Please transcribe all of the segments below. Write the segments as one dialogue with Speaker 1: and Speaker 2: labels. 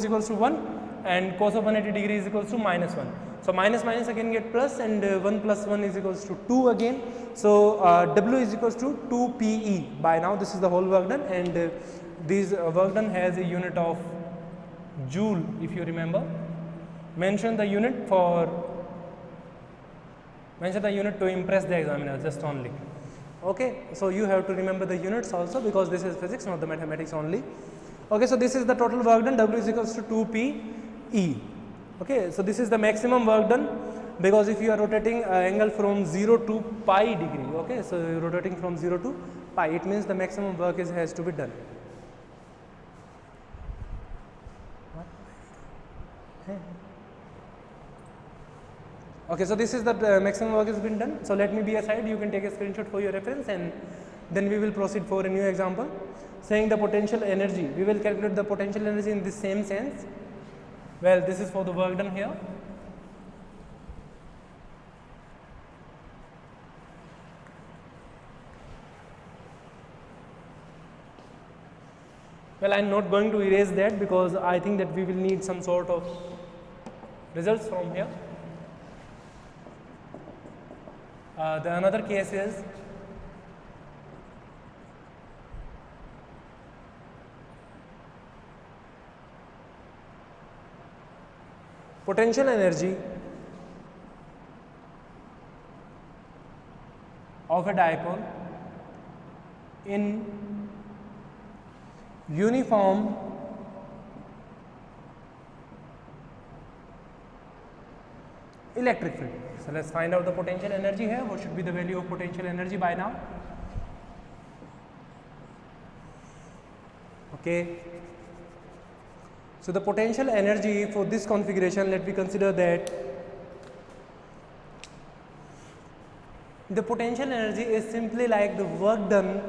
Speaker 1: is equals to 1 and cos of 180 degree is equals to minus 1. So minus minus again get plus, and 1 plus 1 is equals to 2 again. So W is equals to 2 PE. By now this is the whole work done, and this work done has a unit of joule, if you remember. Mention the unit to impress the examiner, just only. Okay, so you have to remember the units also, because this is physics, not the mathematics only. Okay, so this is the total work done. W is equals to 2 PE. Okay, so this is the maximum work done, because if you are rotating angle from 0 to pi degree, okay, so you are rotating from 0 to pi, it means the maximum work has to be done. Okay, so this is the maximum work has been done. So let me be aside, you can take a screenshot for your reference, and then we will proceed for a new example saying the potential energy. We will calculate the potential energy in the same sense. Well, this is for the work done here. Well, I am not going to erase that, because I think that we will need some sort of results from here. The another case is potential energy of a dipole in uniform electric field. So let's find out the potential energy here. What should be the value of potential energy by now? Okay. So the potential energy for this configuration, let me consider that the potential energy is simply like the work done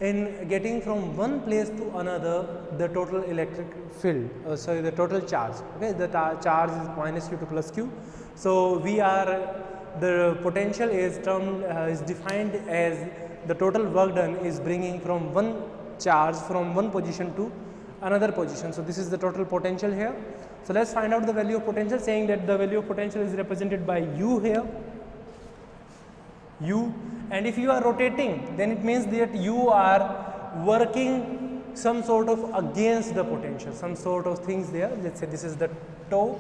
Speaker 1: in getting from one place to another the total electric field, sorry, the total charge. Okay, the charge is minus q to plus q. So the potential is defined as the total work done is bringing from one charge from one position to another position. So this is the total potential here. So let's find out the value of potential, saying that the value of potential is represented by U here, U, and if you are rotating, then it means that you are working some sort of against the potential, some sort of things there. Let's say this is the tau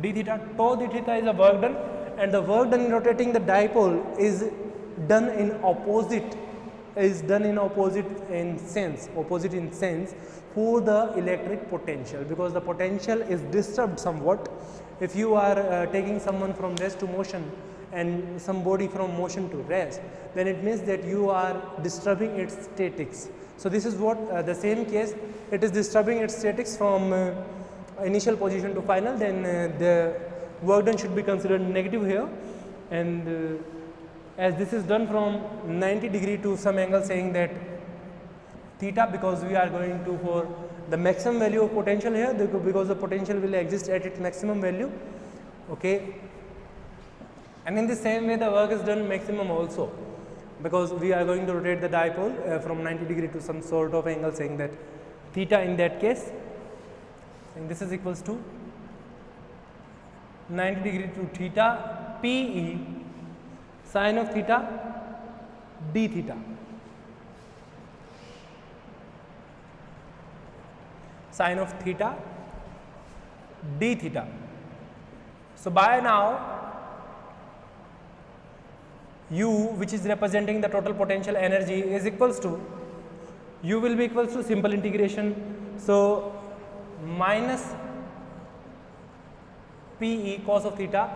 Speaker 1: d theta. Tau d theta is a work done, and the work done in rotating the dipole is done in opposite sense for the electric potential, because the potential is disturbed somewhat. If you are taking someone from rest to motion and somebody from motion to rest, then it means that you are disturbing its statics. So this is what the same case, it is disturbing its statics from initial position to final, then the work done should be considered negative here, and as this is done from 90 degree to some angle, saying that theta, because we are going to for the maximum value of potential here, because the potential will exist at its maximum value. Okay, and in the same way the work is done maximum also, because we are going to rotate the dipole from 90 degree to some sort of angle, saying that theta in that case, and this is equals to 90 degree to theta PE sin of theta d theta. Sin of theta d theta. So by now U, which is representing the total potential energy, is equals to, U will be equals to simple integration. So minus PE cos of theta.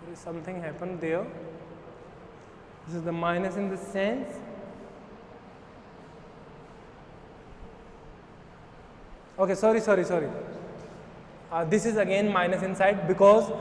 Speaker 1: Sorry, something happened there. This is the minus in this sense. Okay, sorry. This is again minus inside, because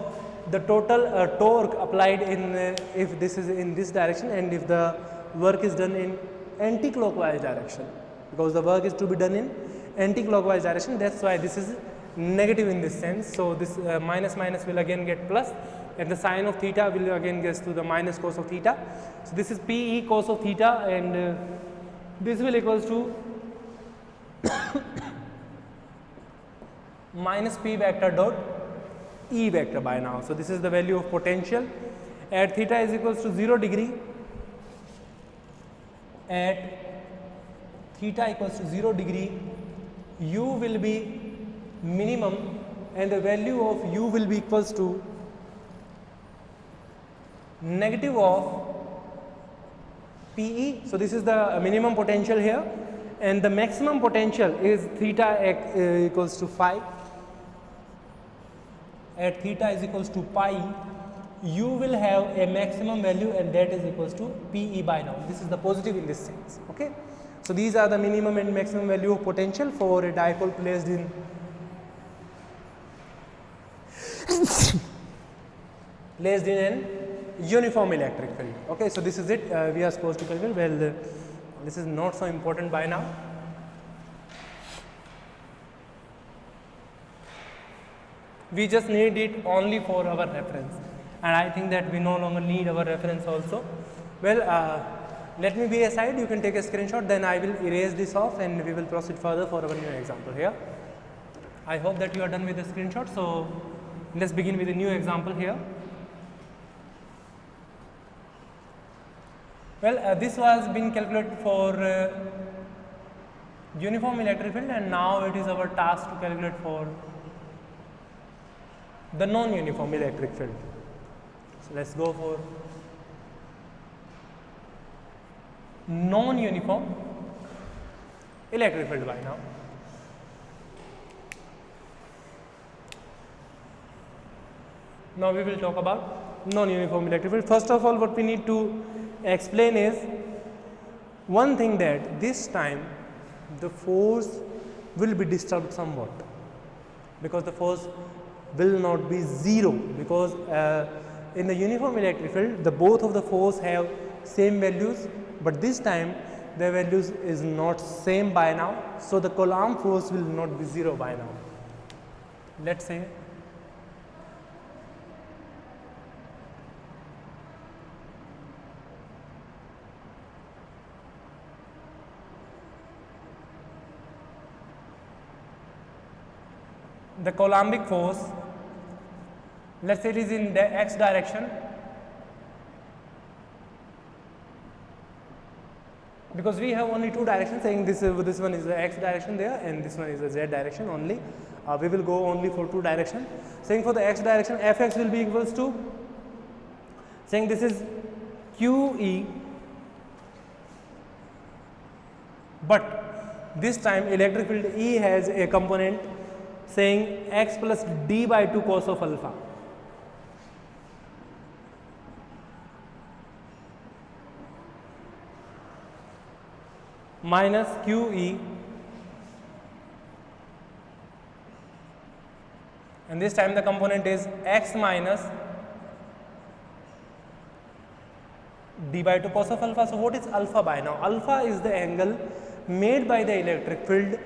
Speaker 1: the total torque applied in if this is in this direction, and if the work is done in anti-clockwise direction, because the work is to be done in anti-clockwise direction, that's why this is negative in this sense. So this minus will again get plus, and the sine of theta will again get to the minus cos of theta. So this is PE cos of theta, and this will equals to minus p vector dot E vector by now. So this is the value of potential at theta is equals to 0 degree. At theta equals to 0 degree, u will be minimum and the value of u will be equals to negative of PE. So this is the minimum potential here, and the maximum potential is theta equals to phi. At theta is equals to pi, u will have a maximum value and that is equals to PE by now. This is the positive in this sense. Okay. So these are the minimum and maximum value of potential for a dipole placed in an uniform electric field. Okay. So this is it. We are supposed to calculate. Well, this is not so important by now. We just need it only for our reference, and I think that we no longer need our reference also. Well, let me be aside, you can take a screenshot, then I will erase this off and we will proceed further for our new example here. I hope that you are done with the screenshot, so let's begin with a new example here. Well, this was being calculated for uniform electric field, and now it is our task to calculate for the non-uniform electric field. So let's go for non-uniform electric field by now. Now we will talk about non-uniform electric field. First of all, what we need to explain is one thing, that this time the force will be disturbed somewhat, because the force will not be zero, because in the uniform electric field the both of the force have same values, but this time the values is not same by now, so the Coulomb force will not be zero by now. Let's say the Coulombic force, let's say it is in the x direction, because we have only two directions, saying this one is the x direction there and this one is the z direction only. We will go only for two directions. Saying for the x direction, Fx will be equals to, saying this is QE, but this time electric field E has a component saying x plus d by 2 cos of alpha. Minus QE, and this time the component is x minus d by 2 cos of alpha. So what is alpha by now? Alpha is the angle made by the electric field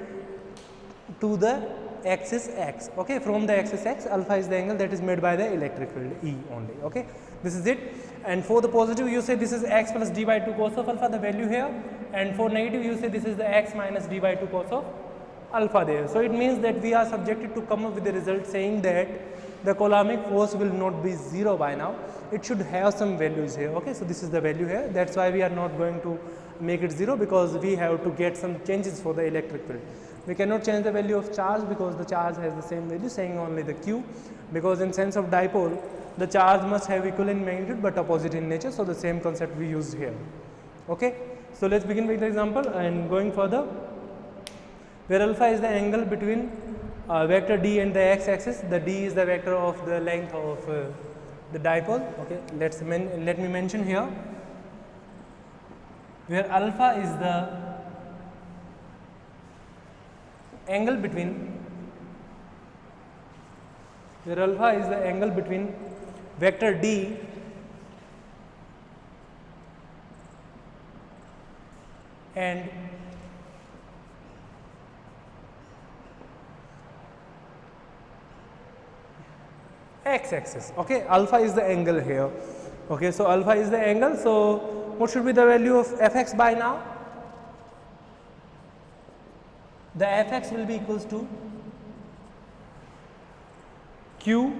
Speaker 1: to the axis x. Okay, from the axis x, alpha is the angle that is made by the electric field E only. Okay, this is it. And for the positive, you say this is x plus d by 2 cos of alpha, the value here, and for negative, you say this is the x minus d by 2 cos of alpha there. So it means that we are subjected to come up with the result saying that the Coulombic force will not be zero by now. It should have some values here. Okay, so this is the value here. That's why we are not going to make it zero, because we have to get some changes for the electric field. We cannot change the value of charge because the charge has the same value, saying only the Q, because in sense of dipole the charge must have equivalent magnitude but opposite in nature. So the same concept we used here. Okay, so let's begin with the example and going further, where alpha is the angle between vector d and the x axis. The d is the vector of the length of the dipole. Okay, let me mention here, where alpha is the angle between vector d and x axis. Okay, alpha is the angle here. Okay, so alpha is the angle. So what should be the value of Fx by now? the Fx will be equals to Q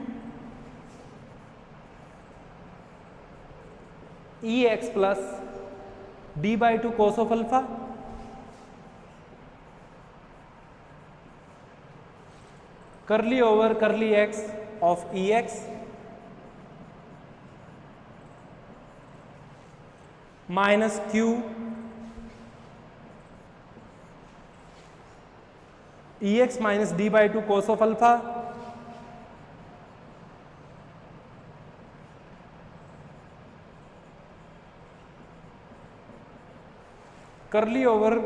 Speaker 1: Ex plus d by 2 cos of alpha curly over curly x of Ex minus Q Ex minus d by 2 cos of alpha curly over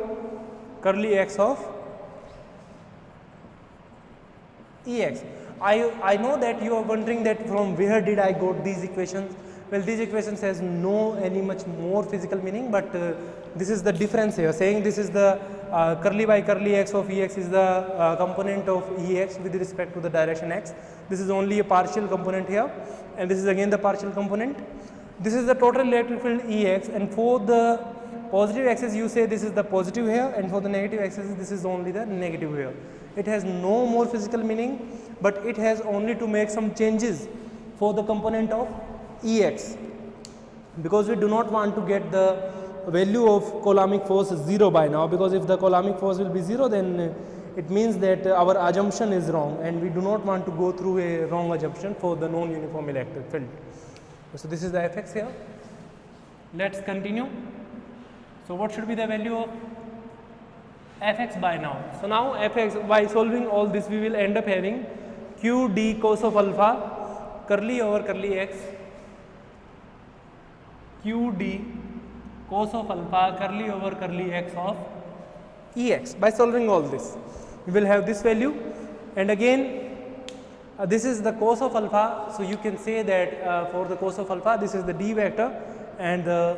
Speaker 1: curly x of Ex. I know that you are wondering that from where did I got these equations. Well, these equations has no any much more physical meaning, but this is the difference here, saying this is the curly by curly x of Ex is the component of Ex with respect to the direction x. This is only a partial component here, and this is again the partial component. This is the total electric field Ex, and for the positive axis you say this is the positive here, and for the negative axis this is only the negative here. It has no more physical meaning, but it has only to make some changes for the component of Ex, because we do not want to get the value of Coulombic force 0 by now, because if the Coulombic force will be 0, then it means that our assumption is wrong, and we do not want to go through a wrong assumption for the non-uniform electric field. So this is the Fx here. Let's continue. So what should be the value of Fx by now? So now Fx, by solving all this, we will end up having Q d cos of alpha curly over curly x, Q d cos of alpha curly over curly x of Ex. By solving all this, we will have this value, and again this is the cos of alpha. So you can say that for the cos of alpha, this is the d vector and the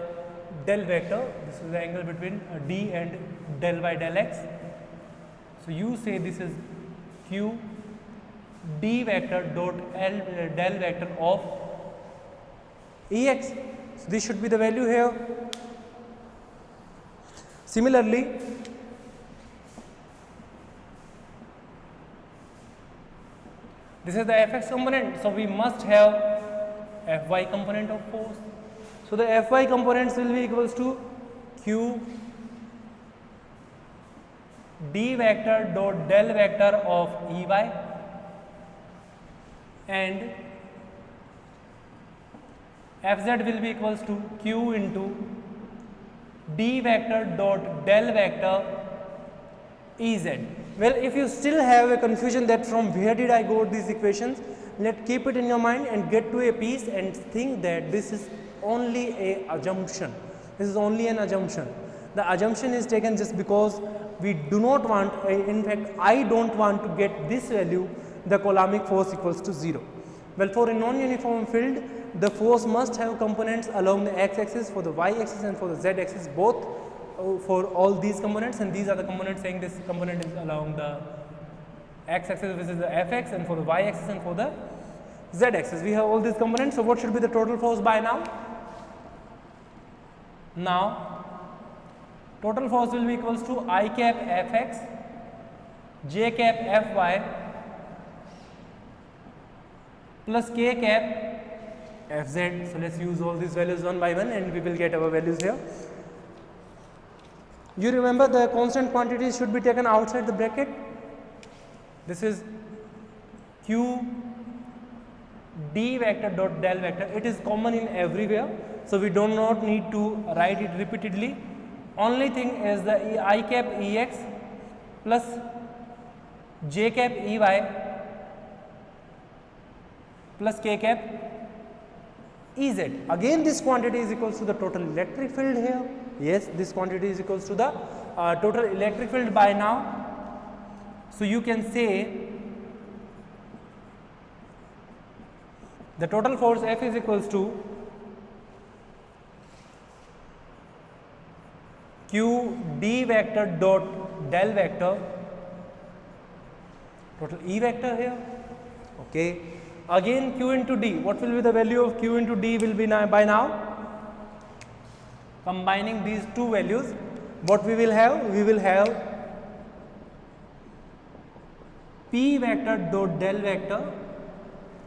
Speaker 1: del vector. This is the angle between d and del by del x. So you say this is Q d vector dot L del vector of Ex. So this should be the value here. Similarly, this is the Fx component, so we must have Fy component of force. So the Fy components will be equals to Q d vector dot del vector of Ey, and Fz will be equals to Q into d vector dot del vector Ez. Well, if you still have a confusion that from where did I got these equations, let keep it in your mind and get to a piece and think that this is only a assumption. This is only an assumption. The assumption is taken just because we do not want, in fact I don't want to get this value, the Coulombic force equals to 0. Well, for a non-uniform field, the force must have components along the x-axis, for the y-axis and for the z-axis, both for all these components, and these are the components saying this component is along the x-axis, which is the Fx, and for the y-axis and for the z-axis. We have all these components. So what should be the total force by now? Now total force will be equals to I cap Fx, j cap Fy plus k cap Fz. So let's use all these values one by one and we will get our values here. You remember the constant quantities should be taken outside the bracket. This is Q d vector dot del vector. It is common in everywhere, so we do not need to write it repeatedly. Only thing is the I cap Ex plus j cap Ey plus k cap Ez. Again this quantity is equals to the total electric field here. Yes, this quantity is equals to the total electric field by now. So you can say the total force F is equals to Q d vector dot del vector, total E vector here. Okay. Again Q into D. What will be the value of Q into D will be now, by now? Combining these two values, what we will have? We will have P vector dot del vector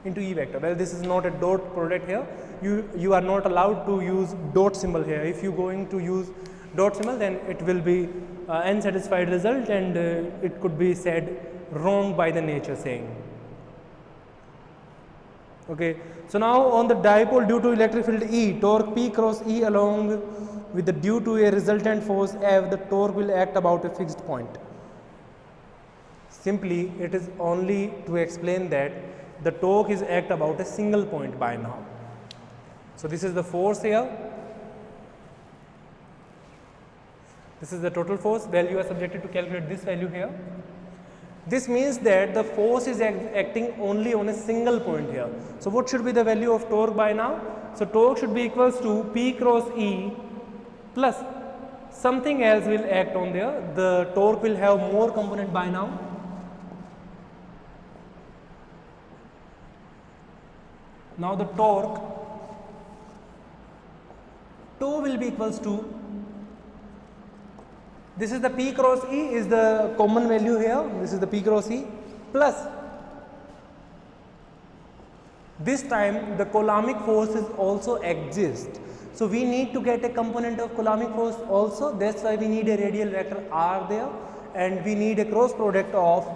Speaker 1: into E vector. Well, this is not a dot product here. You are not allowed to use dot symbol here. If you going to use dot symbol, then it will be unsatisfied result, and it could be said wrong by the nature saying. Okay, so now on the dipole due to electric field E, torque P cross E along with the due to a resultant force F, the torque will act about a fixed point. Simply, it is only to explain that the torque is act about a single point by now. So this is the force here. This is the total force. Well, you are subjected to calculate this value here. This means that the force is acting only on a single point here. So what should be the value of torque by now? So torque should be equals to P cross E plus something else will act on there. The torque will have more component by now. Now the torque tau will be equals to, this is the P cross E is the common value here, this is the P cross E plus this time the Coulombic force is also exists. So we need to get a component of Coulombic force also, that's why we need a radial vector R there, and we need a cross product of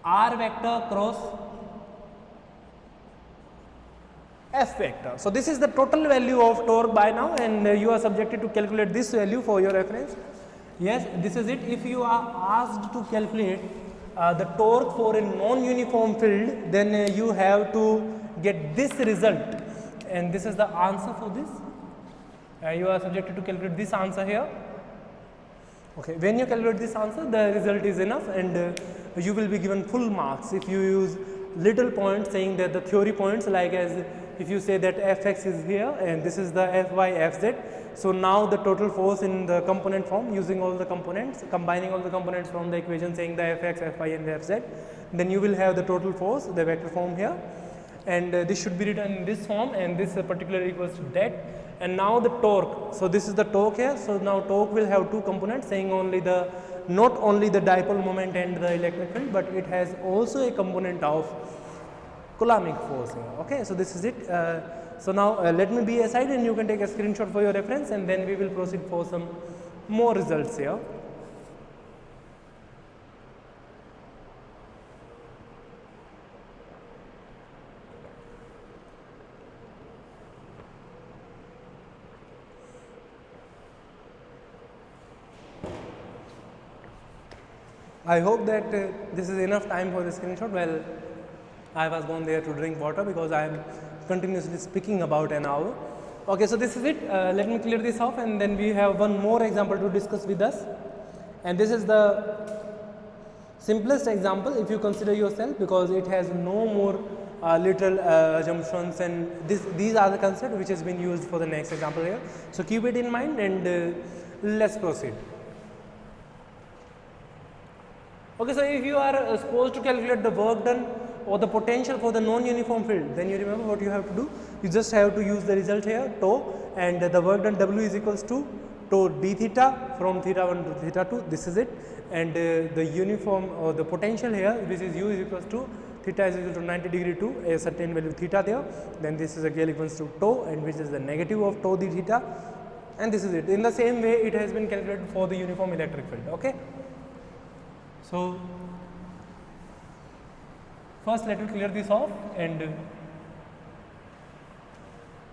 Speaker 1: R vector cross F vector. So this is the total value of torque by now, and you are subjected to calculate this value for your reference. Yes, this is it. If you are asked to calculate the torque for a non-uniform field, then you have to get this result, and this is the answer for this. You are subjected to calculate this answer here. Okay, when you calculate this answer, the result is enough, and you will be given full marks if you use little points saying that the theory points, like as if you say that Fx is here and this is the Fy Fz. So now the total force in the component form, using all the components, combining all the components from the equation saying the Fx, Fy and Fz, then you will have the total force, the vector form here, and this should be written in this form, and this particular equals to that. And now the torque, so this is the torque here. So now torque will have two components, saying only the, not only the dipole moment and the electric field, but it has also a component of Coulombic force here. Okay, so this is it. So now let me be aside, and you can take a screenshot for your reference, and then we will proceed for some more results here. I hope that this is enough time for the screenshot. Well, I was gone there to drink water because I am continuously speaking about an hour. Okay, so this is it. Let me clear this off, and then we have one more example to discuss with us. And this is the simplest example if you consider yourself, because it has no more literal assumptions, and these are the concepts which has been used for the next example here. So keep it in mind, and let's proceed. Okay, so if you are supposed to calculate the work done or the potential for the non-uniform field, then you remember what you have to do. You just have to use the result here, tau, and the work done W is equals to tau d theta from theta 1 to theta 2. This is it, and the uniform or the potential here, which is U is equals to theta is equal to 90 degree to a certain value theta there. Then this is again equals to tau, and which is the negative of tau d theta, and this is it. In the same way, it has been calculated for the uniform electric field. Okay. So first let me clear this off, and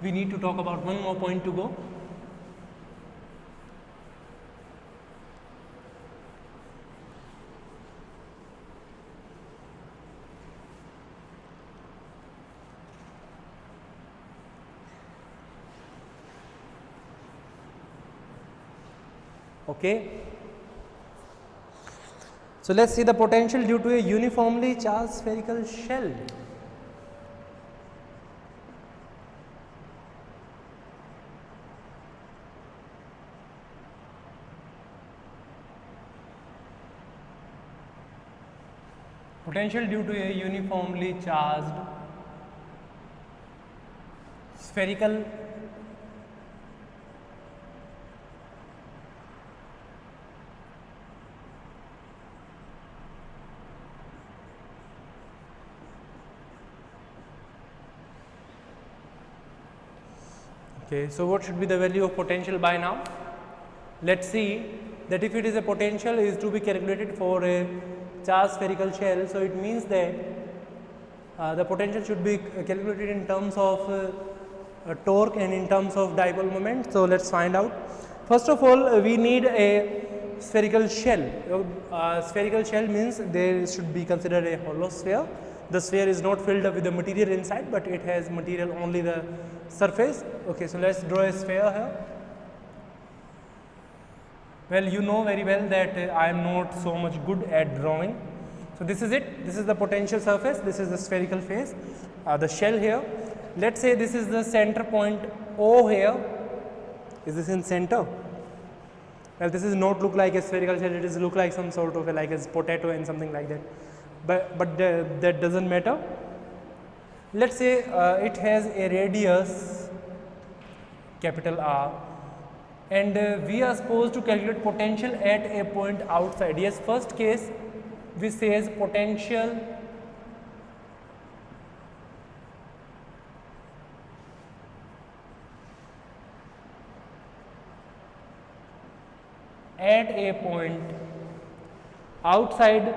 Speaker 1: we need to talk about one more point to go. Okay. So let's see the potential due to a uniformly charged spherical shell. Potential due to a uniformly charged spherical Okay, so what should be the value of potential by now? Let's see that if it is a potential is to be calculated for a charged spherical shell, so it means that the potential should be calculated in terms of torque and in terms of dipole moment. So let's find out. First of all, we need a spherical shell. Spherical shell means there should be considered a hollow sphere. The sphere is not filled up with the material inside, but it has material only the surface. Okay, so let's draw a sphere here. Well, you know very well that I am not so much good at drawing. So this is it. This is the potential surface. This is the spherical face, the shell here. Let's say this is the center point O here. Is this in center? Well, this is not look like a spherical shell. It is look like some sort of like a potato and something like that. But that doesn't matter. Let's say it has a radius capital R, and we are supposed to calculate potential at a point outside. Yes, first case we says potential at a point outside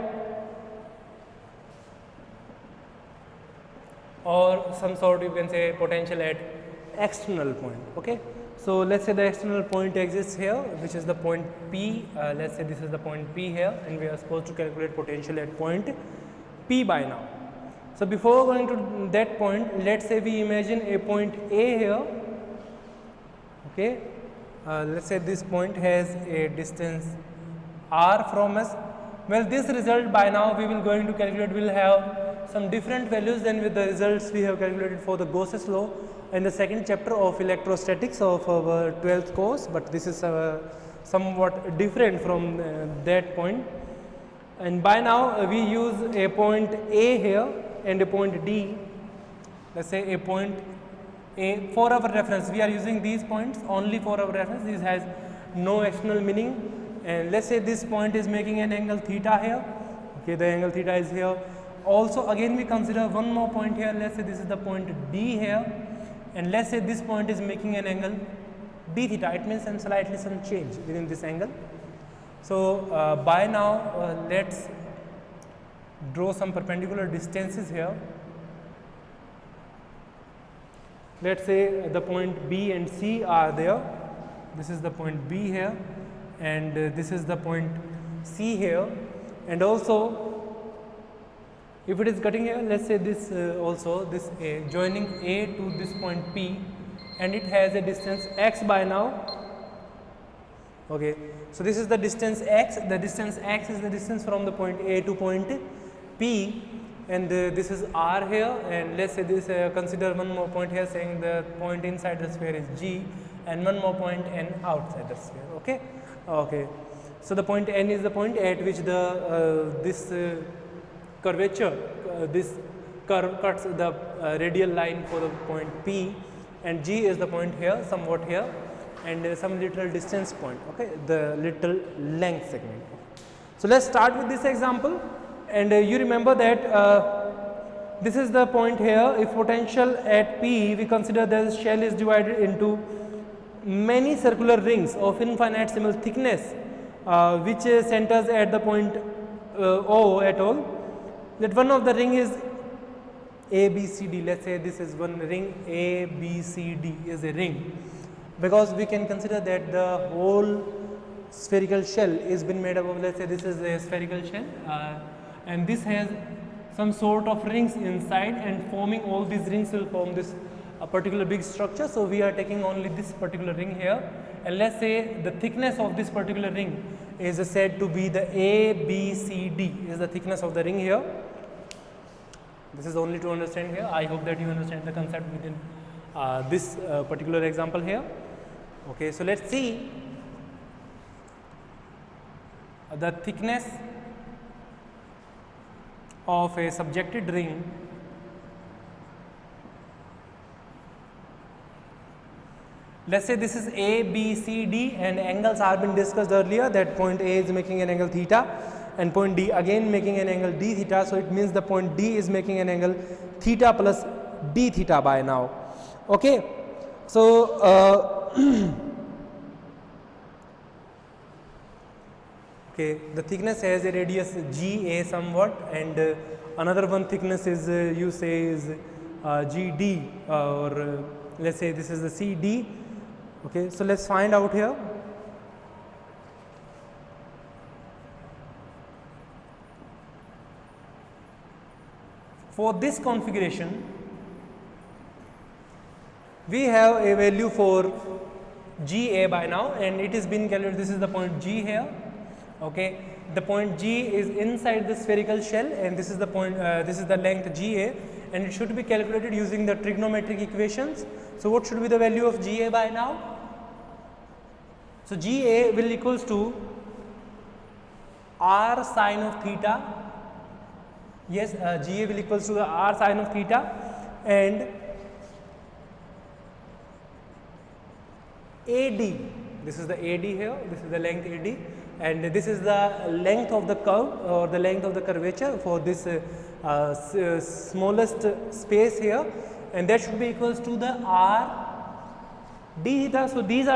Speaker 1: or some sort, you can say potential at external point. Okay, so let's say the external point exists here, which is the point P. Let's say this is the point P here, and we are supposed to calculate potential at point P by now. So before going to that point, let's say we imagine a point A here. Okay, let's say this point has a distance r from us. Well, this result by now we will going to calculate will have some different values than with the results we have calculated for the Gauss's law in the second chapter of electrostatics of our 12th course, but this is somewhat different from that point. And by now we use a point A here and a point D. Let's say a point A for our reference. We are using these points only for our reference. This has no external meaning. And let's say this point is making an angle theta here. Okay, the angle theta is here. Also, again we consider one more point here. Let's say this is the point D here, and let's say this point is making an angle d theta. It means slightly some change within this angle. So by now let's draw some perpendicular distances here. Let's say the point B and C are there. This is the point B here, and this is the point C here. And also, if it is cutting here, let's say this also this A joining A to this point P, and it has a distance x by now. Okay, so this is the distance x. The distance x is the distance from the point A to point P, and this is r here. And let's say this consider one more point here, saying the point inside the sphere is G, and one more point N outside the sphere. Okay, okay. So the point N is the point at which the this curvature, this curve cuts the radial line for the point P, and G is the point here, somewhat here, and some little distance point. Okay, the little length segment. So let's start with this example, and you remember that this is the point here. If potential at P, we consider the shell is divided into many circular rings of infinitesimal thickness, which centers at the point O at all. That one of the ring is A, B, C, D. Let's say this is one ring, A, B, C, D is a ring, because we can consider that the whole spherical shell is been made up of, let's say this is a spherical shell, and this has some sort of rings inside, and forming all these rings will form this particular big structure. So we are taking only this particular ring here, and let's say the thickness of this particular ring is said to be the A, B, C, D is the thickness of the ring here. This is only to understand here. I hope that you understand the concept within this particular example here. Okay, so let's see the thickness of a subjected ring Let's say this is A, B, C, D, and angles are been discussed earlier, that point A is making an angle theta and point D again making an angle d theta. So it means the point D is making an angle theta plus d theta by now. Okay. So okay, the thickness has a radius GA somewhat, and another one thickness is you say is GD, or let's say this is the CD. Okay, so let's find out here. For this configuration, we have a value for GA by now, and it is been calculated. This is the point G here. Okay, the point G is inside the spherical shell, and this is the point. This is the length GA, and it should be calculated using the trigonometric equations. So, what should be the value of GA by now? So, GA will equals to R sine of theta. Yes, GA will equals to the R sine of theta, and AD, this is the AD here, this is the length AD, and this is the length of the curve or the length of the curvature for this smallest space here, and that should be equals to the R d theta. So, these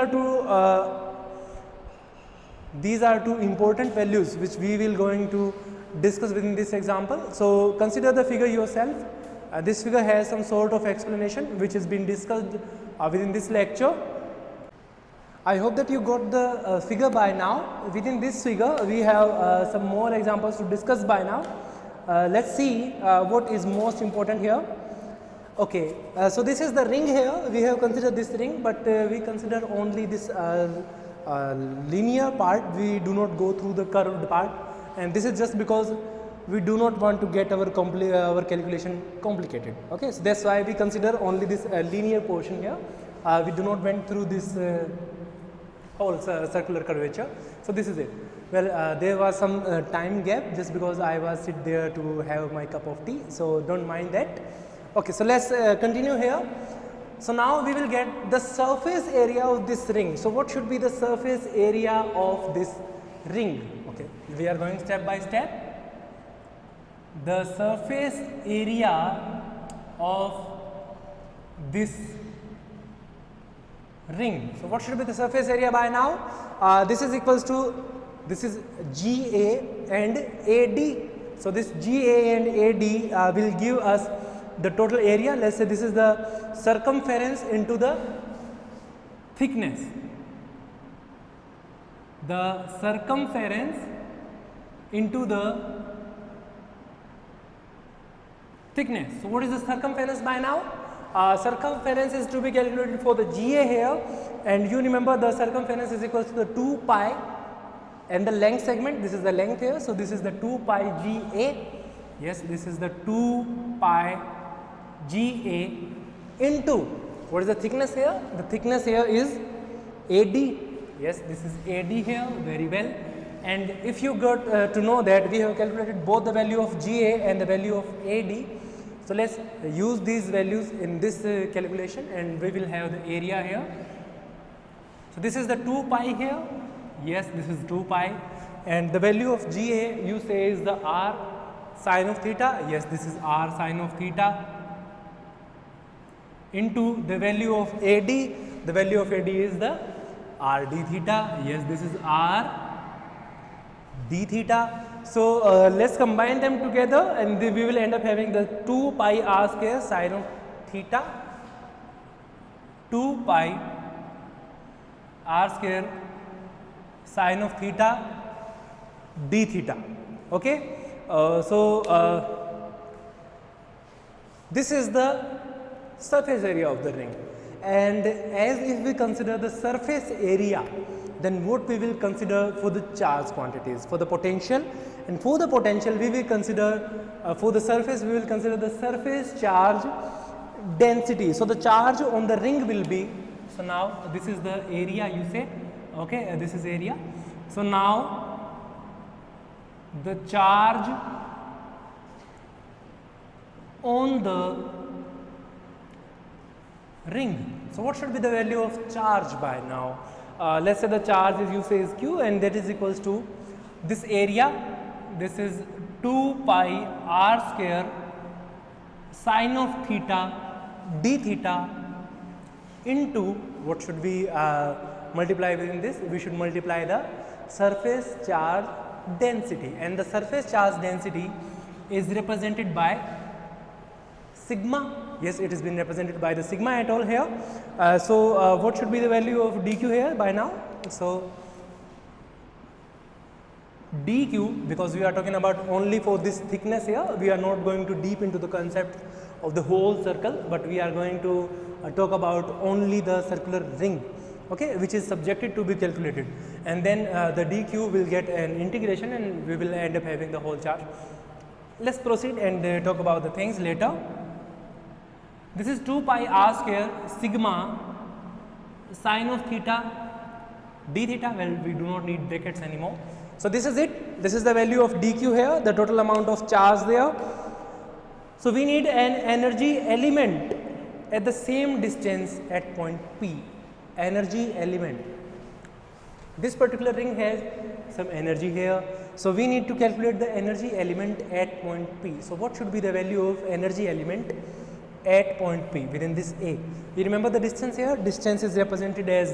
Speaker 1: are two important values which we will going to discuss within this example. So, consider the figure yourself. This figure has some sort of explanation which has been discussed within this lecture. I hope that you got the figure by now. Within this figure, we have some more examples to discuss by now. Let's see what is most important here. Okay, so this is the ring here. We have considered this ring, but we consider only this linear part. We do not go through the curved part, and this is just because we do not want to get our calculation complicated. Okay, so that's why we consider only this linear portion here. We do not went through this whole circular curvature. So, this is it. Well, there was some time gap just because I was sit there to have my cup of tea. So, don't mind that. Okay, so let's continue here. So, now we will get the surface area of this ring. So, what should be the surface area of this ring? Okay, we are going step by step. The surface area of this ring. So, what should be the surface area by now? This is equals to, this is GA and AD. So, this GA and AD will give us the total area. Let us say this is the circumference into the thickness. The circumference into the thickness. So, what is the circumference by now? Circumference is to be calculated for the GA here, and you remember the circumference is equal to the 2 pi and the length segment. This is the length here. So, this is the 2 pi GA. Yes, this is the 2 pi GA into, what is the thickness here? The thickness here is AD. Yes, this is AD here, very well. And if you got to know that we have calculated both the value of GA and the value of AD. So, let us use these values in this calculation, and we will have the area here. So, this is the 2 pi here. Yes, this is 2 pi, and the value of GA you say is the R sine of theta. Yes, this is R sine of theta into the value of AD. The value of AD is the R d theta. Yes, this is R d theta. So, let us combine them together, and we will end up having the 2 pi r square sine of theta, 2 pi r square sine of theta d theta. Okay? This is the surface area of the ring, and as if we consider the surface area, then what we will consider for the charge quantities, for the potential, and for the potential we will consider for the surface we will consider the surface charge density. So, the charge on the ring will be, so now this is the area you say, okay, this is area. So, now the charge on the ring. So, what should be the value of charge by now? Let us say the charge is you say is Q, and that is equals to this area. This is 2 pi r square sine of theta d theta into what should we multiply within this? We should multiply the surface charge density, and the surface charge density is represented by sigma. Yes, it has been represented by the sigma at all here. So what should be the value of dq here by now? So dq, because we are talking about only for this thickness here, we are not going to deep into the concept of the whole circle, but we are going to talk about only the circular ring, okay, which is subjected to be calculated, and then the dq will get an integration and we will end up having the whole charge. Let's proceed and talk about the things later. This is 2 pi r square sigma sine of theta d theta. Well, we do not need brackets anymore. So this is it. This is the value of dq here, the total amount of charge there. So we need an energy element at the same distance at point P. Energy element. This particular ring has some energy here. So we need to calculate the energy element at point P. So what should be the value of energy element at point P within this A? You remember the distance here? Distance is represented as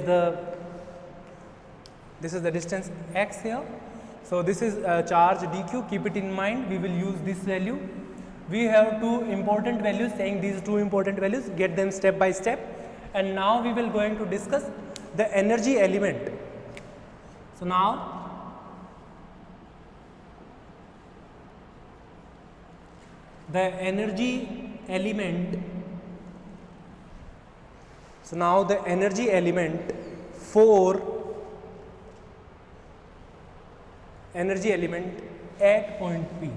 Speaker 1: this is the distance x here. So this is charge dq. Keep it in mind. We will use this value. We have two important values, saying these two important values, get them step by step, and now we will going to discuss the energy element. So now the energy element, so now the energy element for energy element at point P.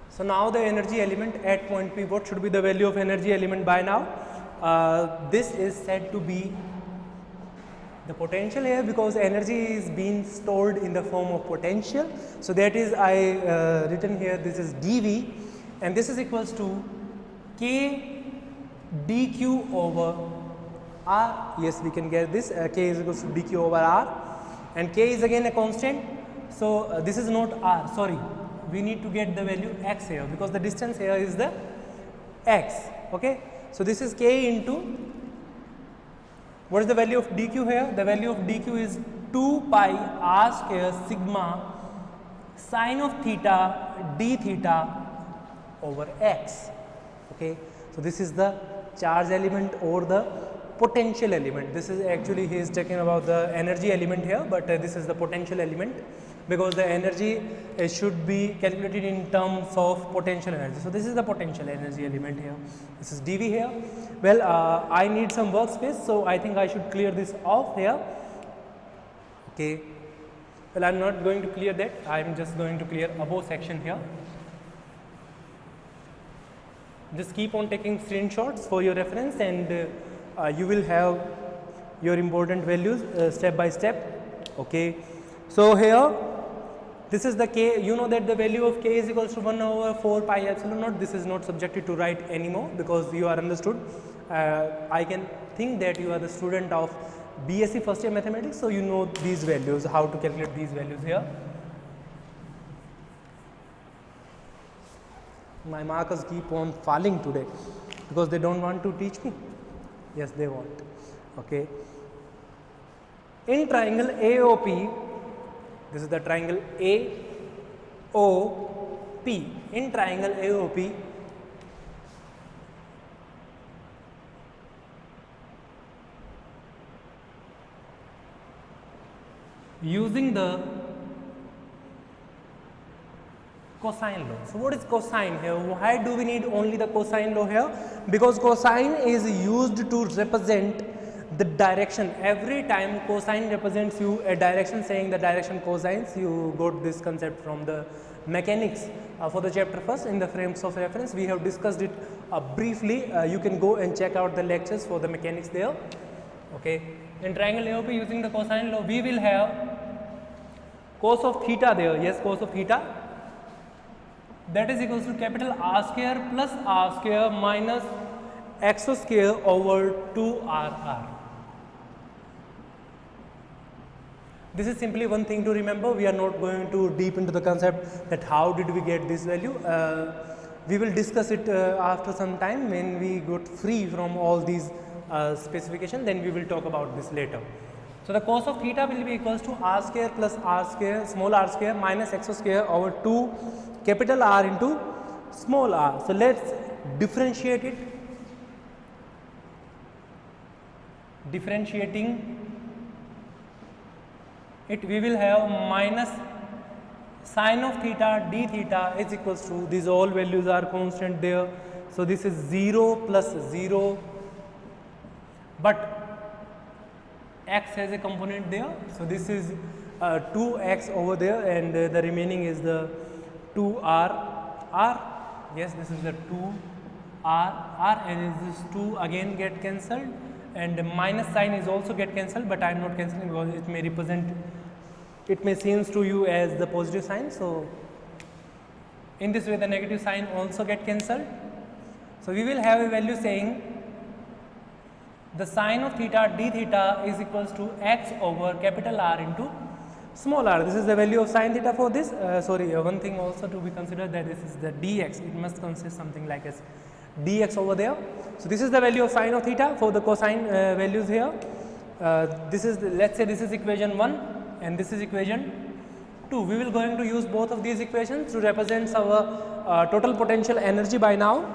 Speaker 1: So now the energy element at point P, what should be the value of energy element by now? This is said to be the potential here, because energy is being stored in the form of potential. So that is I written here, this is dV, and this is equals to k dq over r. Yes, we can get this, k is equals to dq over r, and k is again a constant. So this is not r, sorry, we need to get the value x here, because the distance here is the x, okay. So this is k into, what is the value of dq here? The value of dq is 2 pi r square sigma sine of theta d theta over x, okay. So this is the charge element or the potential element. This is actually, he is talking about the energy element here, but this is the potential element, because the energy should be calculated in terms of potential energy. So this is the potential energy element here. This is dV here. Well, I need some workspace, so I think I should clear this off here. Okay. Well, I am not going to clear that. I am just going to clear above section here. Just keep on taking screenshots for your reference, and you will have your important values step by step. Okay. So here, this is the k. You know that the value of k is equals to 1 over 4 pi epsilon naught. This is not subjected to write anymore, because you are understood. I can think that you are the student of BSc first year mathematics, so you know these values, how to calculate these values here. My markers keep on falling today, because they don't want to teach me. Yes, they want. Okay. In triangle AOP, this is the triangle AOP. In triangle AOP, using the cosine law. So what is cosine here? Why do we need only the cosine law here? Because cosine is used to represent the direction. Every time cosine represents you a direction, saying the direction cosines, you got this concept from the mechanics for the chapter first. In the frames of reference, we have discussed it briefly. You can go and check out the lectures for the mechanics there. Okay. In triangle AOP, using the cosine law, we will have cos of theta there. Yes, cos of theta. That is equals to capital R square plus R square minus x square over 2RR. This is simply one thing to remember. We are not going to deep into the concept that how did we get this value. We will discuss it after some time when we got free from all these specifications, then we will talk about this later. So the cos of theta will be equals to r square plus r square, small r square minus x square over 2 capital R into small r. So let's differentiate it. Differentiating it, we will have minus sine of theta d theta is equals to, these all values are constant there. So this is 0 plus 0, but x has a component there. So this is 2x over there, and the remaining is the 2r. Yes, this is the 2r, and this 2 again get cancelled, and minus sign is also get cancelled, but I am not cancelling because it may represent, it may seems to you as the positive sign. So in this way the negative sign also get cancelled. So we will have a value saying the sine of theta d theta is equals to x over capital R into small r. This is the value of sine theta for this. One thing also to be considered, that this is the dx. It must consist something like as dx over there. So this is the value of sine of theta for the cosine values here. This is, let's say this is equation 1 and this is equation 2. We will going to use both of these equations to represent our total potential energy by now.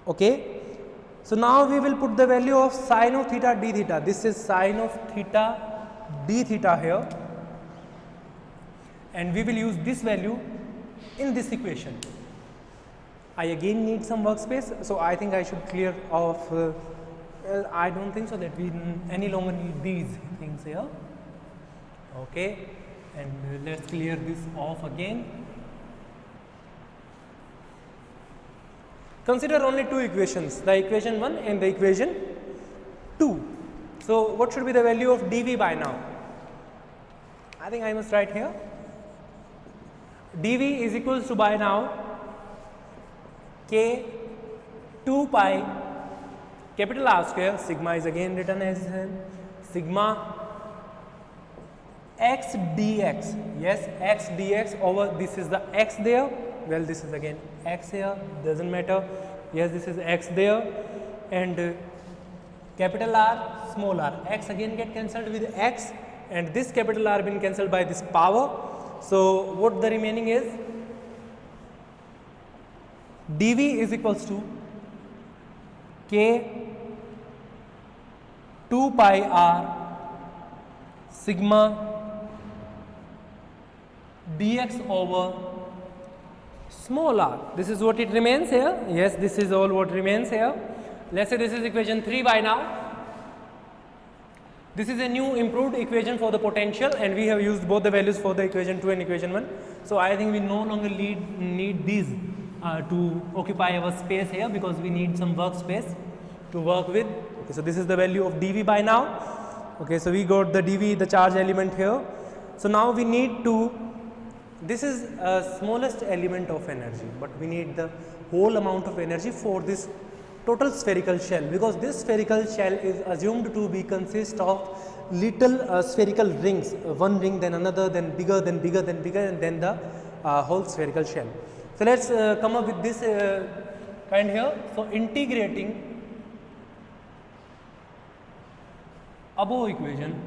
Speaker 1: Okay. So now we will put the value of sine of theta d theta. This is sine of theta d theta here, and we will use this value in this equation. I again need some workspace, so I think I should clear off. Well, I don't think so that we any longer need these things here. Okay, and let's clear this off again. Consider only two equations, the equation 1 and the equation 2. So what should be the value of dV by now? I think I must write here. dV is equals to by now k 2 pi capital R square, sigma is again written as sigma x dx. Yes, x dx over, this is the x there. Well, this is again x here, doesn't matter. Yes, this is x there, and capital R, small r. X again get cancelled with x, and this capital R been cancelled by this power. So what the remaining is, dV is equals to k 2 pi r sigma dx over small r. This is what it remains here. Yes, this is all what remains here. Let's say this is equation 3 by now. This is a new improved equation for the potential, and we have used both the values for the equation 2 and equation 1. So I think we no longer need these to occupy our space here, because we need some workspace to work with. Okay, so this is the value of dV by now. Okay, so we got the dV, the charge element here. So now we need to, this is smallest element of energy, but we need the whole amount of energy for this total spherical shell, because this spherical shell is assumed to be consist of little spherical rings, one ring then another, then bigger, then bigger, then bigger, and then the whole spherical shell. So let's come up with this kind here. So integrating above equation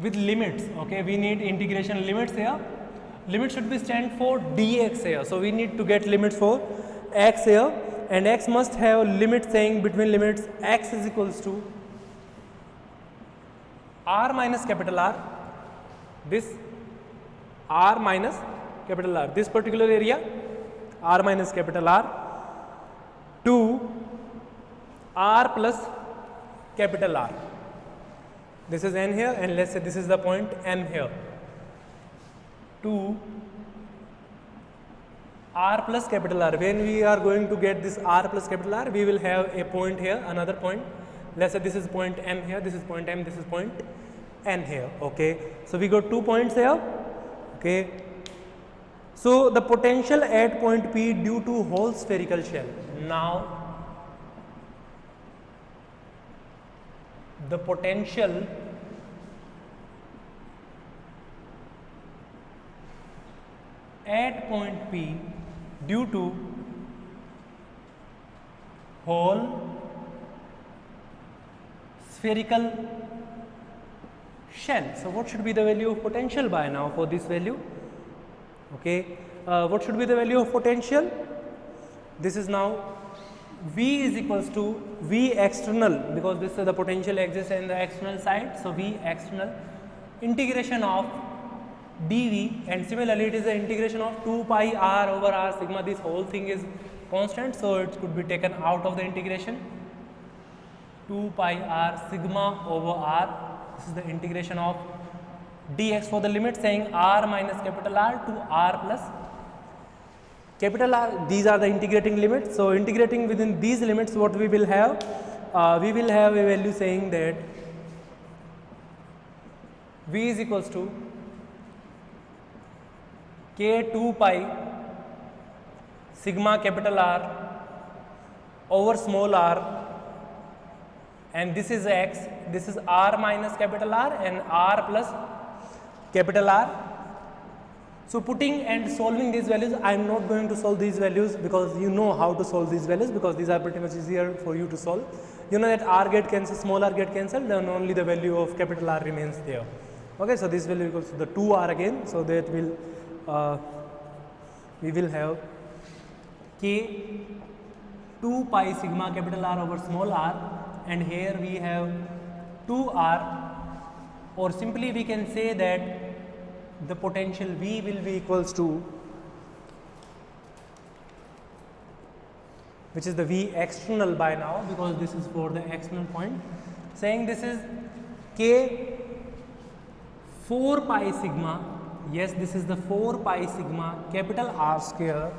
Speaker 1: with limits. Okay, we need integration limits here. Limit should be stand for dx here. So we need to get limits for x here, and x must have limit saying between limits x is equals to r minus capital R, this r minus capital R, this particular area r minus capital R, to r plus capital R. This is n here, and let's say this is the point M here, to r plus capital R. When we are going to get this r plus capital R, we will have a point here, another point. Let's say this is point M here, this is point M, this is point N here. Okay, so we got 2 points here. Okay, so the potential at point P due to whole spherical shell. Now the potential at point P due to whole spherical shell. So what should be the value of potential by now for this value? Okay, what should be the value of potential? This is now V is equals to V external, because this is the potential exists in the external side. So V external integration of dV, and similarly it is the integration of 2 pi r over r sigma. This whole thing is constant, so it could be taken out of the integration. 2 pi r sigma over r, this is the integration of dx for the limit saying r minus capital R to r plus capital R. These are the integrating limits. So integrating within these limits, what we will have? We will have a value saying that V is equals to k 2 pi sigma capital R over small r, and this is x, this is r minus capital R and r plus capital R. So putting and solving these values, I am not going to solve these values because you know how to solve these values, because these are pretty much easier for you to solve. You know that r get cancelled, small r get cancelled, then only the value of capital R remains there. Okay, so this value equals to the 2r again, so that will we will have k 2 pi sigma capital R over small r, and here we have 2r, or simply we can say that the potential V will be equals to, which is the V external by now, because this is for the external point, saying this is k 4 pi sigma, yes, this is the 4 pi sigma capital R square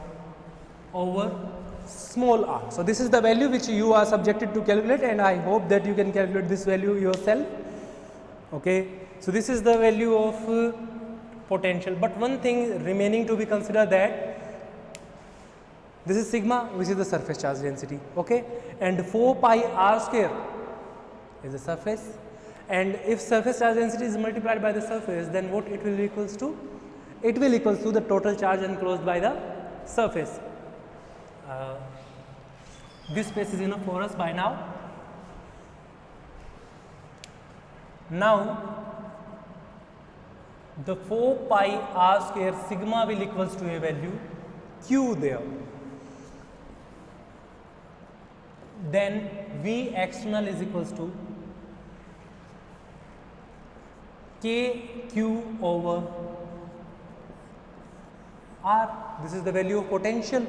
Speaker 1: over small r. So this is the value which you are subjected to calculate, and I hope that you can calculate this value yourself. Okay, so this is the value of potential, but one thing remaining to be considered, that this is sigma, which is the surface charge density. Okay, and 4 pi r square is the surface, and if surface charge density is multiplied by the surface, then what it will equals to? It will equals to the total charge enclosed by the surface. This space is enough for us by now. Now the 4 pi r square sigma will equals to a value q there. Then V external is equals to k q over r. This is the value of potential.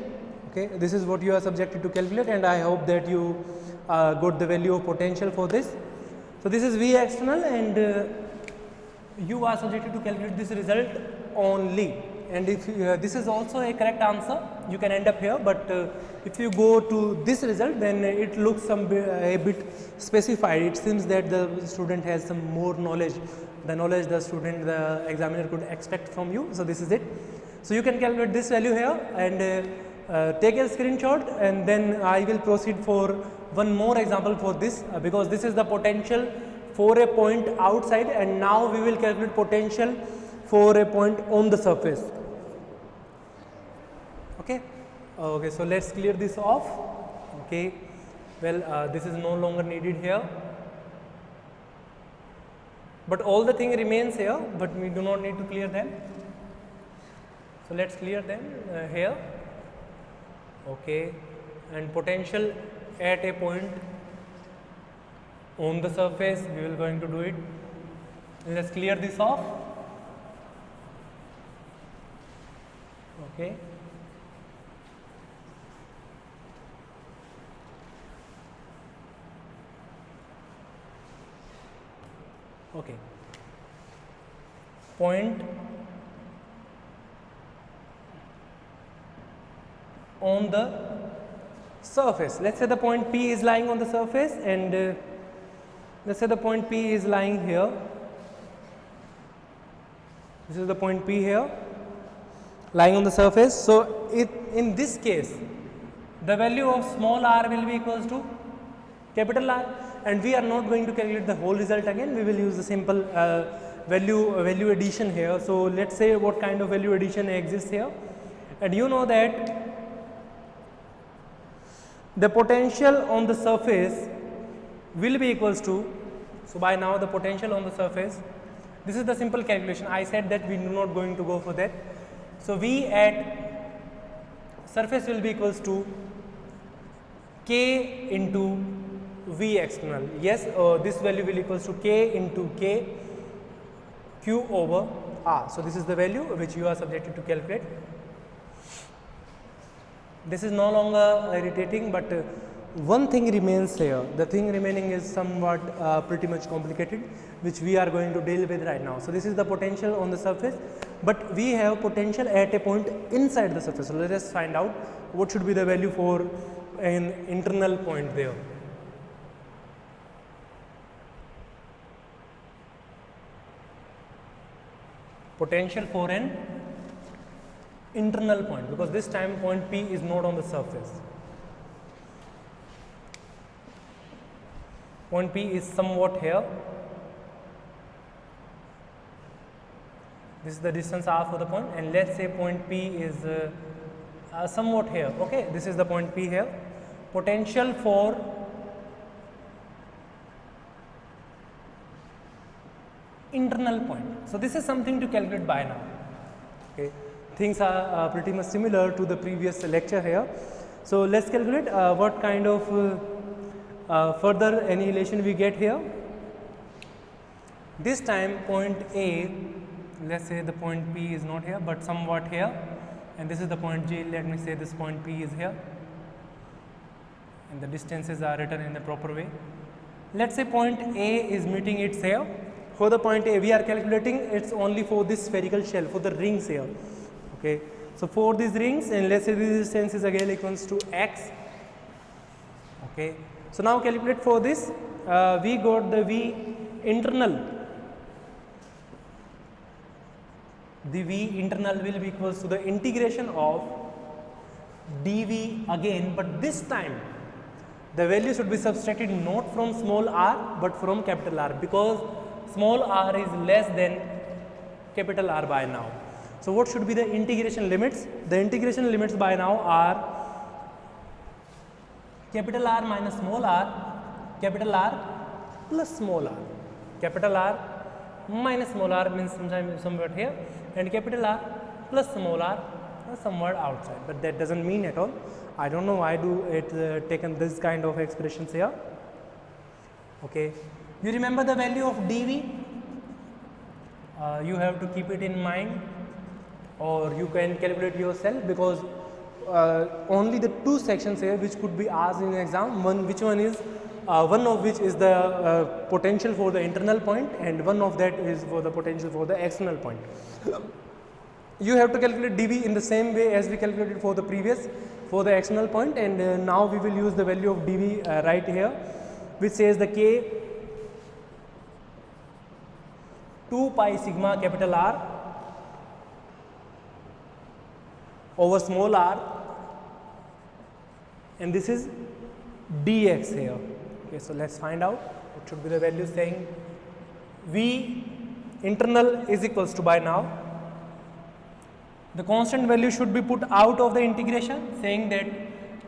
Speaker 1: Okay, this is what you are subjected to calculate, and I hope that you got the value of potential for this. So this is V external, and you are subjected to calculate this result only. And if this is also a correct answer, you can end up here, but if you go to this result, then it looks a bit specified. It seems that the student has some more knowledge, the knowledge the student, the examiner could expect from you. So this is it. So you can calculate this value here and take a screenshot, and then I will proceed for one more example for this, because this is the potential for a point outside, and now we will calculate potential for a point on the surface. Okay, okay, so let's clear this off. Okay, well, this is no longer needed here, but all the thing remains here, but we do not need to clear them. So let's clear them here. Okay, and potential at a point on the surface, we will going to do it. Let's clear this off. Okay, okay, point on the surface. Let's say the point P is lying on the surface, and let's say the point P is lying here. This is the point P here, lying on the surface. So in this case, the value of small r will be equals to capital R, and we are not going to calculate the whole result again. We will use the simple value addition here. So let's say what kind of value addition exists here. And you know that the potential on the surface will be equals to, so by now the potential on the surface, this is the simple calculation. I said that we are not going to go for that. So V at surface will be equals to K into V external. Yes, this value will equals to K into K Q over R. So this is the value which you are subjected to calculate. This is no longer irritating, but one thing remains here. The thing remaining is somewhat pretty much complicated, which we are going to deal with right now. So this is the potential on the surface, but we have potential at a point inside the surface. So let us find out what should be the value for an internal point there. Potential for an internal point, because this time point P is not on the surface. Point P is somewhat here. This is the distance R for the point, and let's say point P is somewhat here. Okay, this is the point P here. Potential for internal point. So this is something to calculate by now. Okay, things are pretty much similar to the previous lecture here. So let's calculate what kind of further annihilation we get here. This time point A, let's say the point P is not here but somewhat here, and this is the point J. Let me say this point P is here, and the distances are written in the proper way. Let's say point A is meeting its here. For the point A, we are calculating it's only for this spherical shell, for the rings here. Okay, so for these rings, and let's say this distance is again equals to x. Okay, so now calculate for this. We got the V internal. The V internal will be equals to the integration of dV again, but this time the value should be subtracted not from small r but from capital R, because small r is less than capital R by now. So what should be the integration limits? The integration limits by now are capital R minus small r, capital R plus small r. Capital R minus small r means somewhat here, and capital R plus small r somewhat outside, but that doesn't mean at all. I don't know why do it taken this kind of expressions here. Okay, you remember the value of dV? You have to keep it in mind, or you can calculate yourself, because only the two sections here which could be asked in exam. One of which is the potential for the internal point, and one of that is for the potential for the external point. You have to calculate dV in the same way as we calculated for the previous, for the external point, and now we will use the value of dV right here, which says the K 2 pi sigma capital R over small r, and this is dx here. Okay, so let's find out what should be the value, saying V internal is equals to, by now the constant value should be put out of the integration, saying that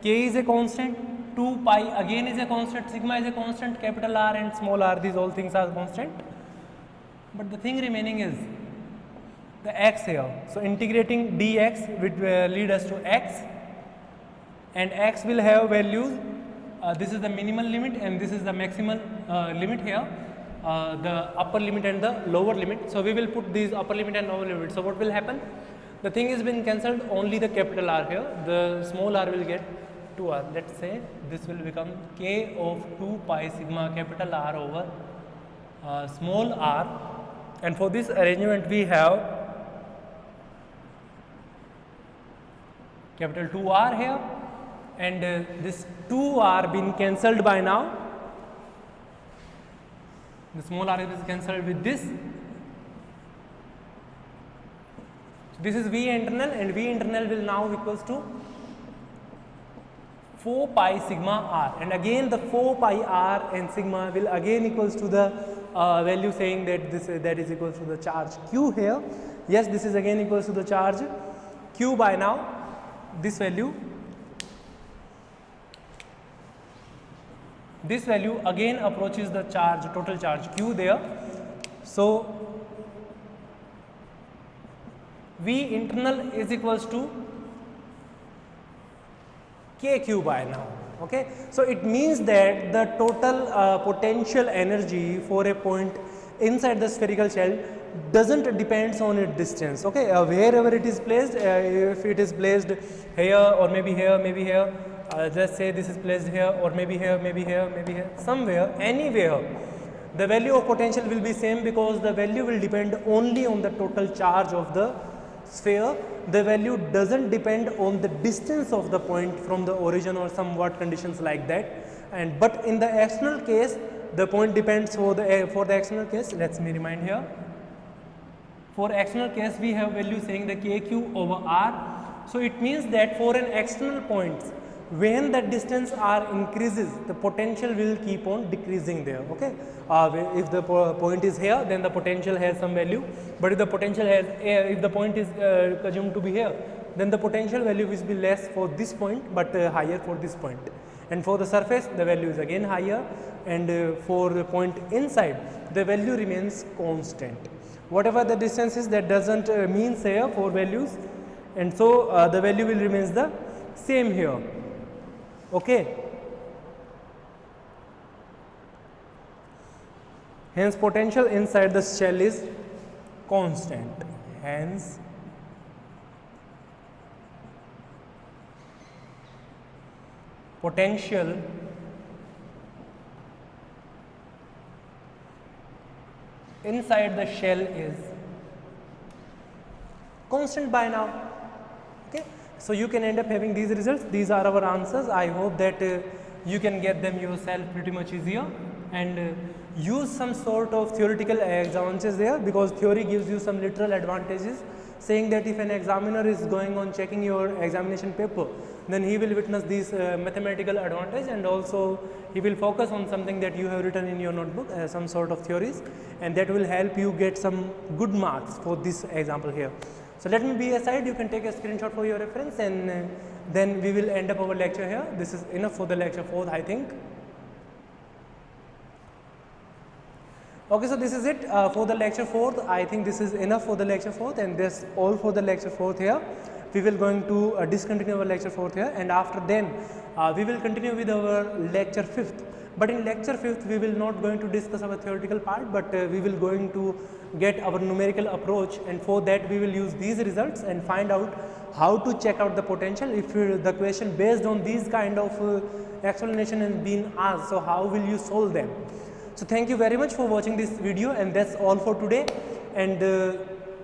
Speaker 1: K is a constant, 2 pi again is a constant, sigma is a constant, capital R and small r, these all things are constant, but the thing remaining is the x here. So integrating dx will lead us to x, and x will have values. This is the minimal limit and this is the maximal limit here, the upper limit and the lower limit. So we will put these upper limit and lower limit. So what will happen? The thing is been cancelled, only the capital R here, the small r will get 2r. Let's say this will become K of 2 pi sigma capital R over small r, and for this arrangement we have capital 2R here, and this 2R been cancelled by now. The small r is cancelled with this. So this is V internal, and V internal will now equals to 4 pi sigma r, and again the 4 pi r and sigma will again equals to the value, saying that that is equals to the charge Q here. Yes, this is again equals to the charge Q by now. this value again approaches the charge, total charge Q there. So V internal is equals to KQ by now. Okay, so it means that the total potential energy for a point inside the spherical shell doesn't depends on its distance. Okay, wherever it is placed, if it is placed here or maybe here, let's say this is placed here or maybe here, somewhere, anywhere, the value of potential will be same, because the value will depend only on the total charge of the sphere. The value doesn't depend on the distance of the point from the origin or somewhat conditions like that. And but in the external case, the point depends for the external case. Let me remind here. For external case, we have value saying the KQ over R. So it means that for an external point, when the distance R increases, the potential will keep on decreasing there. Okay, if the point is here, then the potential has some value. But if the potential has, if the point is assumed to be here, then the potential value will be less for this point, but higher for this point. And for the surface, the value is again higher, and for the point inside, the value remains constant. Whatever the distance is, that doesn't mean here for values, and so the value will remains the same here. Okay. Hence potential inside the shell is constant. Hence potential inside the shell is constant by now. Okay. So you can end up having these results. These are our answers. I hope that you can get them yourself pretty much easier, and use some sort of theoretical examples there, because theory gives you some literal advantages, saying that if an examiner is going on checking your examination paper, then he will witness these mathematical advantage, and also he will focus on something that you have written in your notebook, some sort of theories, and that will help you get some good marks for this example here. So let me be aside, you can take a screenshot for your reference, and then we will end up our lecture here. This is enough for the lecture 4th, I think. Okay, so this is it for the lecture 4th. I think this is enough for the lecture 4th, and this all for the lecture 4th here. We will going to discontinue our lecture 4th here, and after then we will continue with our lecture 5th. But in lecture 5th, we will not going to discuss our theoretical part, but we will going to get our numerical approach, and for that we will use these results and find out how to check out the potential if the question based on these kind of explanation is being asked. So how will you solve them? So thank you very much for watching this video, and that's all for today. And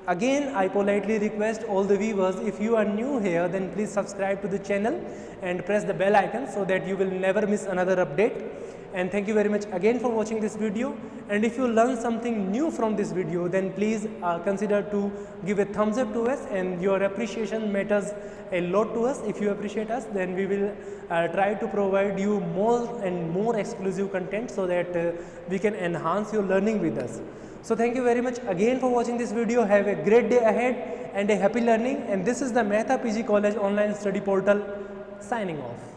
Speaker 1: again, I politely request all the viewers, if you are new here, then please subscribe to the channel and press the bell icon so that you will never miss another update. And thank you very much again for watching this video. And if you learn something new from this video, then please consider to give a thumbs up to us, and your appreciation matters a lot to us. If you appreciate us, then we will try to provide you more and more exclusive content, so that we can enhance your learning with us. So thank you very much again for watching this video. Have a great day ahead and a happy learning. And this is the Mehta PG College online study portal signing off.